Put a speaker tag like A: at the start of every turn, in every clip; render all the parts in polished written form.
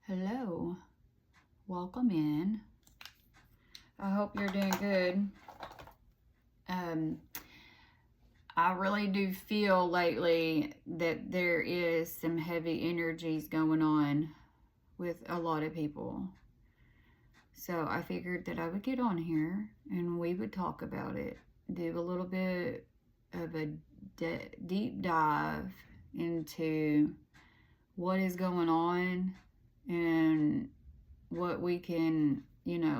A: Hello, welcome in. I hope you're doing good. I really do feel lately that there is some heavy energies going on with a lot of people. So I figured that I would get on here and we would talk about it, do a little bit of a deep dive into what is going on and what we can,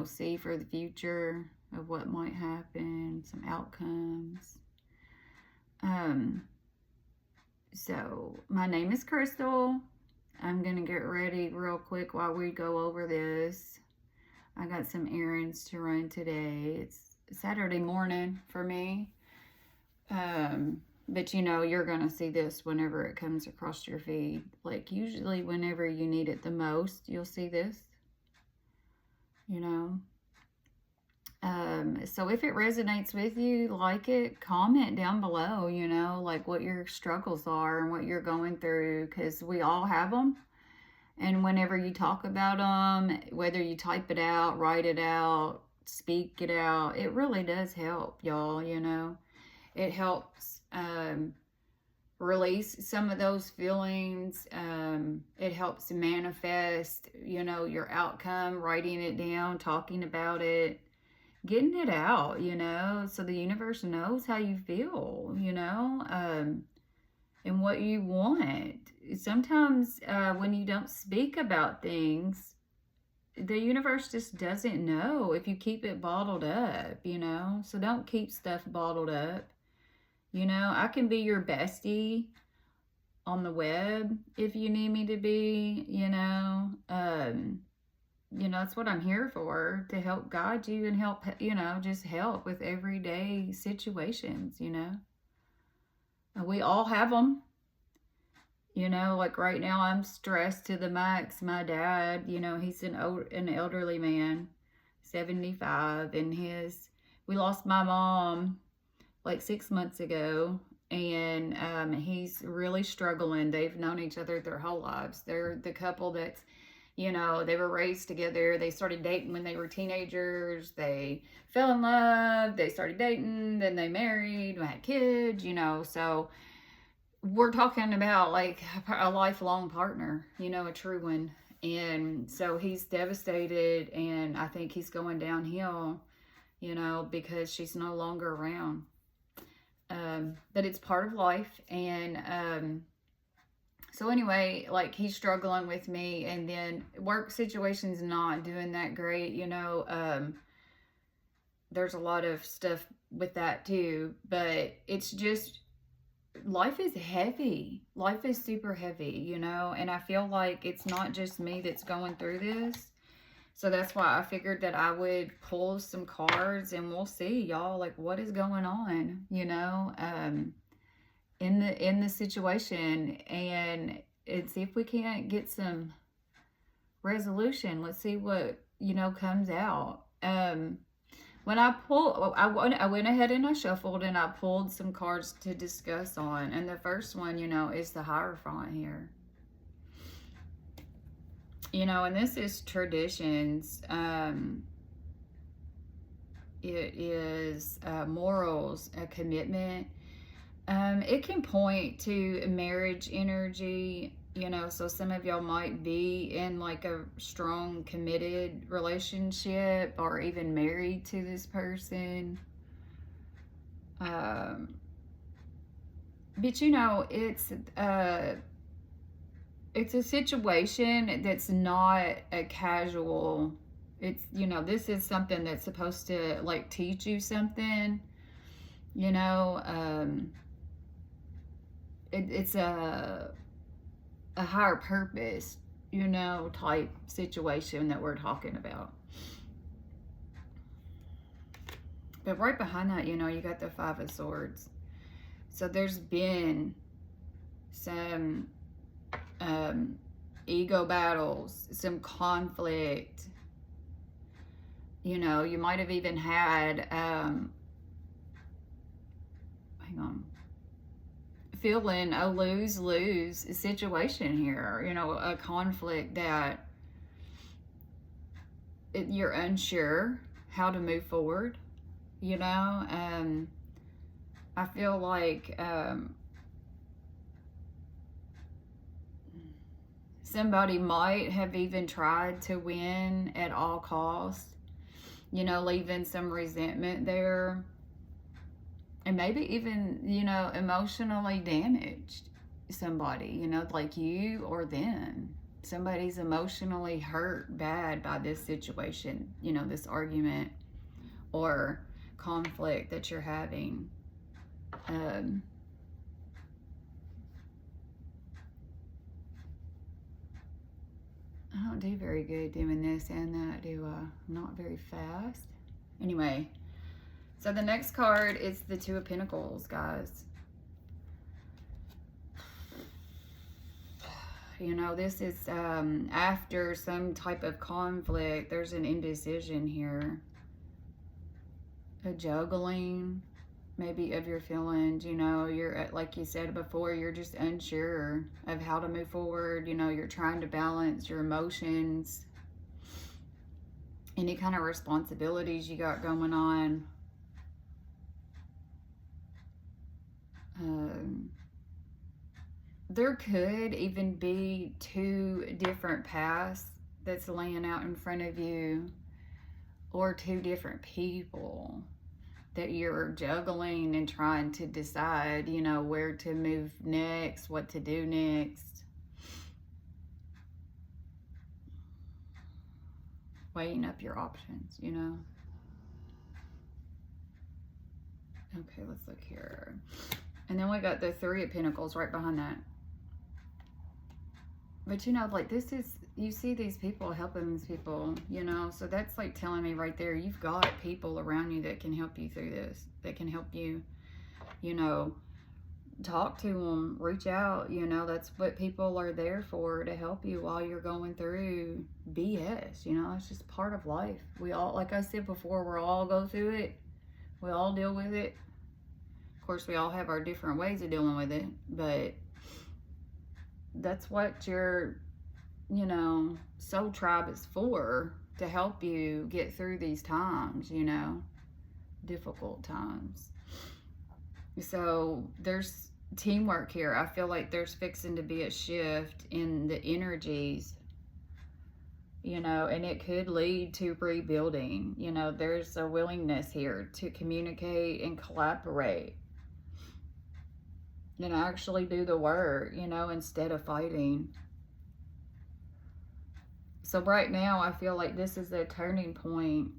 A: see for the future of what might happen, some outcomes. So my name is Crystal. I'm gonna get ready real quick while we go over this. I got some errands to run today. It's Saturday morning for me. But you're gonna see this whenever it comes across your feed. Like usually whenever you need it the most, you'll see this. So if it resonates with you, like it, comment down below, like what your struggles are and what you're going through, because we all have them. And whenever you talk about them, whether you type it out, write it out, speak it out, it really does help, y'all. It helps release some of those feelings. It helps manifest, your outcome, writing it down, talking about it, getting it out, so the universe knows how you feel, and what you want. Sometimes when you don't speak about things, the universe just doesn't know if you keep it bottled up, so don't keep stuff bottled up. I can be your bestie on the web if you need me to be, that's what I'm here for, to help guide you and help, just help with everyday situations, And we all have them, like right now I'm stressed to the max. My dad, he's an elderly man, 75, and we lost my mom like 6 months ago, and he's really struggling. They've known each other their whole lives. They're the couple that's, they were raised together. They started dating when they were teenagers. They fell in love. They started dating. Then they married. Had kids, So we're talking about like a lifelong partner, a true one. And so he's devastated. And I think he's going downhill, because she's no longer around. But it's part of life. And so anyway, like he's struggling with me, and then work situation's not doing that great, there's a lot of stuff with that too, but it's just, life is heavy. Life is super heavy, and I feel like it's not just me that's going through this. So that's why I figured that I would pull some cards and we'll see, y'all, like what is going on, in the situation, and see if we can't get some resolution. Let's see what, comes out. When I went ahead and I shuffled and I pulled some cards to discuss on, and the first one, is the Hierophant here. And this is traditions. It is morals, a commitment. It can point to marriage energy, so some of y'all might be in like a strong, committed relationship or even married to this person. But it's a situation that's not a casual. It's, this is something that's supposed to like teach you something, it's a higher purpose, type situation that we're talking about. But right behind that, you got the Five of Swords. So there's been some ego battles, some conflict. You might have even had, hang on, feeling a lose-lose situation here, a conflict that you're unsure how to move forward, you know. I feel like somebody might have even tried to win at all costs, you know, leaving some resentment there, and maybe even, you know, emotionally damaged somebody, you know, like you or them. Somebody's emotionally hurt bad by this situation, you know, this argument or conflict that you're having. I don't do very good doing this and that, do I? I'm not very fast. Anyway, so the next card is the Two of Pentacles, guys. You know, this is after some type of conflict. There's an indecision here. A juggling, maybe, of your feelings. You know, you're, like you said before, you're just unsure of how to move forward. You know, you're trying to balance your emotions, any kind of responsibilities you got going on. There could even be two different paths that's laying out in front of you, or two different people that you're juggling and trying to decide, you know, where to move next, what to do next. Weighing up your options, you know. Okay, let's look here. And then we got the Three of Pentacles right behind that. But, you know, like, this is, you see these people helping these people, you know. So that's like telling me right there, you've got people around you that can help you through this. That can help you, you know, talk to them, reach out, you know. That's what people are there for, to help you while you're going through BS, you know. It's just part of life. We all, like I said before, we all go through it. We all deal with it. Of course, we all have our different ways of dealing with it, but that's what your, you know, soul tribe is for, to help you get through these times, you know, difficult times. So there's teamwork here. I feel like there's fixing to be a shift in the energies, you know, and it could lead to rebuilding. You know, there's a willingness here to communicate and collaborate, and actually do the work, you know, instead of fighting. So right now, I feel like this is a turning point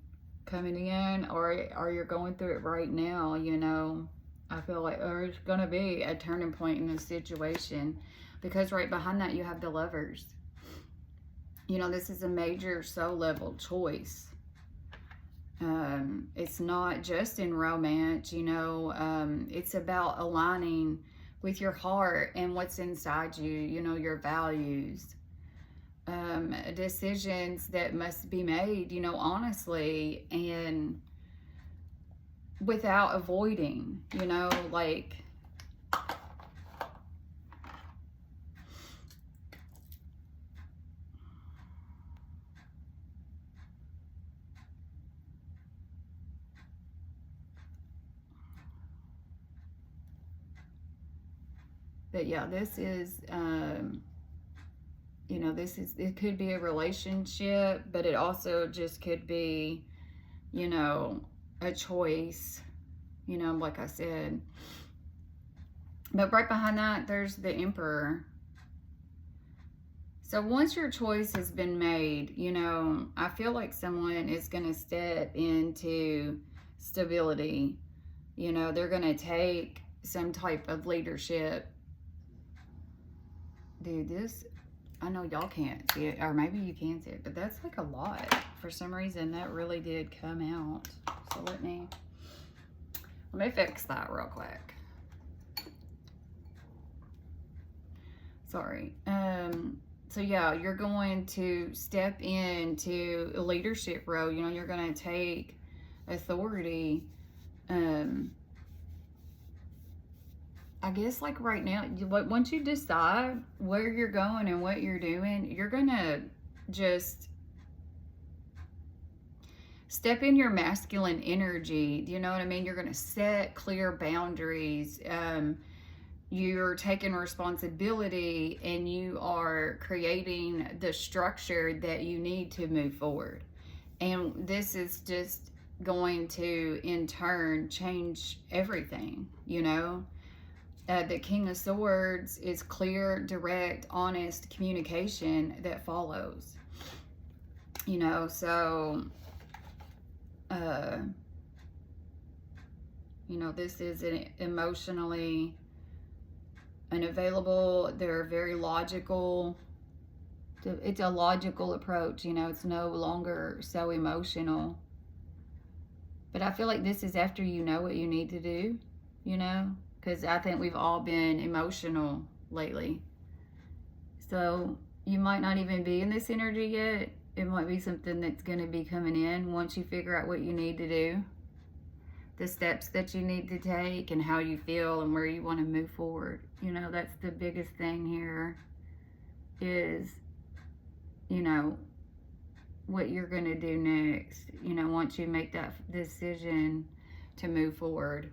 A: coming in, or you're going through it right now, you know. I feel like there's going to be a turning point in this situation, because right behind that, you have the Lovers. You know, this is a major soul level choice. It's not just in romance, you know. It's about aligning with your heart and what's inside you, you know, your values. Decisions that must be made, you know, honestly, and without avoiding, you know, like, but yeah, this is, you know, this is, it could be a relationship, but it also just could be, you know, a choice, you know, like I said. But right behind that, there's the Emperor. So once your choice has been made, you know, I feel like someone is going to step into stability. You know, they're going to take some type of leadership. Dude, this, I know y'all can't see it, or maybe you can see it, but that's like a lot. For some reason, that really did come out. So let me fix that real quick. Sorry. So yeah, you're going to step into a leadership role. You know, you're going to take authority. I guess, like, right now, once you decide where you're going and what you're doing, you're going to just step in your masculine energy. You know what I mean? You're going to set clear boundaries. You're taking responsibility, and you are creating the structure that you need to move forward. And this is just going to, in turn, change everything, you know? The King of Swords is clear, direct, honest communication that follows. You know, so, you know, this is an emotionally unavailable. They're very logical. It's a logical approach, you know, it's no longer so emotional. But I feel like this is after you know what you need to do, you know, because I think we've all been emotional lately. So you might not even be in this energy yet. It might be something that's going to be coming in once you figure out what you need to do, the steps that you need to take, and how you feel and where you want to move forward. You know, that's the biggest thing here is, you know, what you're going to do next, you know, once you make that decision to move forward.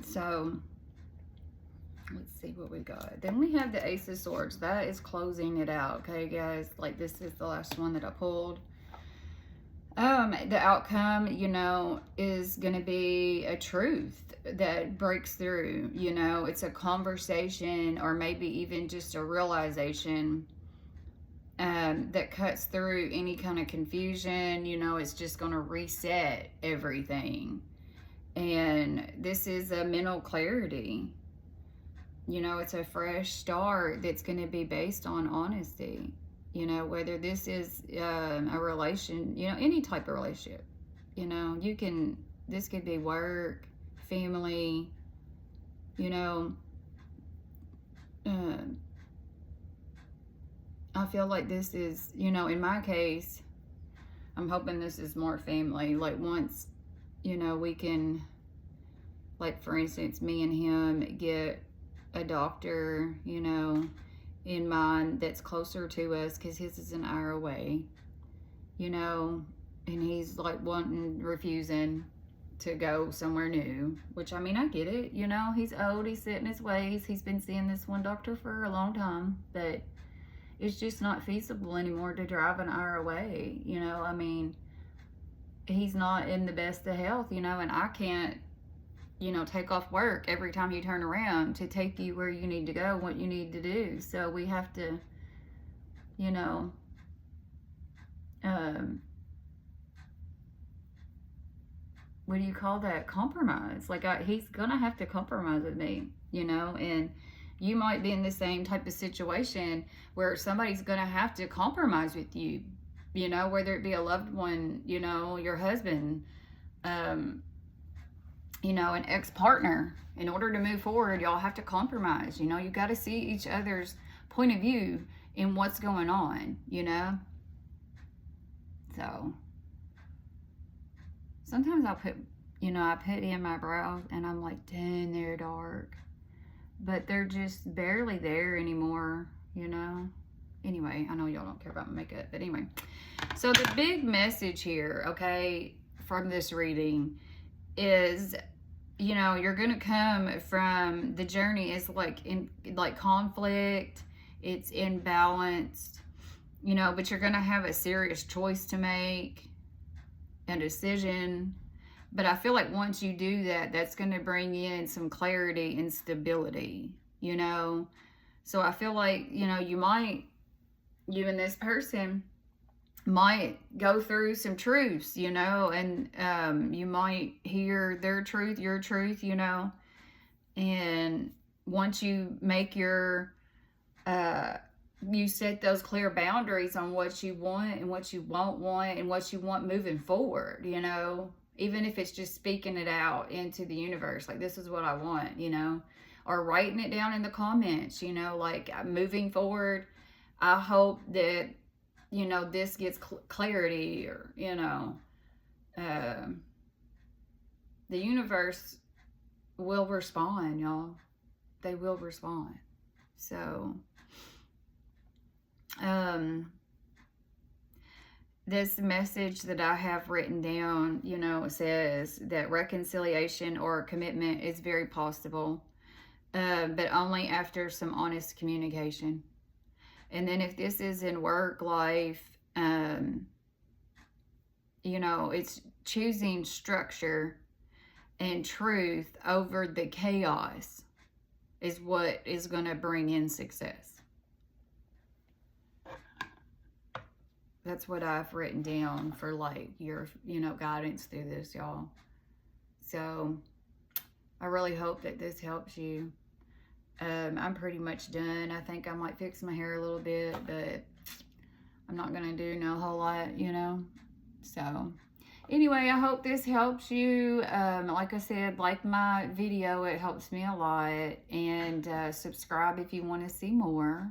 A: So let's see what we got. Then we have the Ace of Swords. That is closing it out. Okay, guys, like this is the last one that I pulled. The outcome, you know, is going to be a truth that breaks through. You know, it's a conversation, or maybe even just a realization that cuts through any kind of confusion. You know, it's just going to reset everything. And this is a mental clarity. You know, it's a fresh start that's going to be based on honesty. You know, whether this is a relation, you know, any type of relationship. You know, you can, this could be work, family, you know. I feel like this is, you know, in my case, I'm hoping this is more family. Like once, you know, we can, like for instance, me and him get a doctor, you know, in mind that's closer to us, because his is an hour away, you know, and he's like refusing to go somewhere new, which, I mean, I get it, you know, he's old, he's set in his ways, he's been seeing this one doctor for a long time, but it's just not feasible anymore to drive an hour away, you know. I mean, he's not in the best of health, you know, and I can't, you know, take off work every time you turn around to take you where you need to go, what you need to do. So we have to, you know, what do you call that? Compromise. Like he's gonna have to compromise with me, you know, and you might be in the same type of situation where somebody's gonna have to compromise with you, you know, whether it be a loved one, you know, your husband, you know, an ex-partner. In order to move forward, y'all have to compromise. You know, you got to see each other's point of view in what's going on, you know. So sometimes I'll put, you know, I put in my brows and I'm like, dang, they're dark. But they're just barely there anymore, you know. Anyway, I know y'all don't care about my makeup, but anyway. So the big message here, okay, from this reading is, you know, you're going to come from, the journey is like in like conflict, it's imbalanced, you know, but you're going to have a serious choice to make, a decision. But I feel like once you do that, that's going to bring in some clarity and stability, you know. So I feel like, you know, you and this person might go through some truths, you know, and you might hear their truth, your truth, you know. And once you make your, you set those clear boundaries on what you want and what you won't want and what you want moving forward, you know, even if it's just speaking it out into the universe, like this is what I want, you know, or writing it down in the comments, you know, like moving forward, I hope that, you know, this gets clarity, or, you know, the universe will respond, y'all. They will respond. So, this message that I have written down, you know, says that reconciliation or commitment is very possible, but only after some honest communication. And then if this is in work life, you know, it's choosing structure and truth over the chaos is what is going to bring in success. That's what I've written down for, like, your, you know, guidance through this, y'all. So I really hope that this helps you. I'm pretty much done. I think I might fix my hair a little bit, but I'm not going to do no whole lot, you know. So anyway, I hope this helps you. Like I said, like my video, it helps me a lot. And subscribe if you want to see more.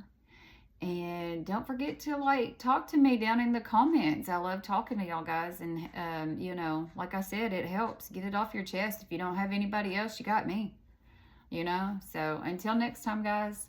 A: And don't forget to, like, talk to me down in the comments. I love talking to y'all guys. And, you know, like I said, it helps. Get it off your chest. If you don't have anybody else, you got me. You know? So until next time, guys.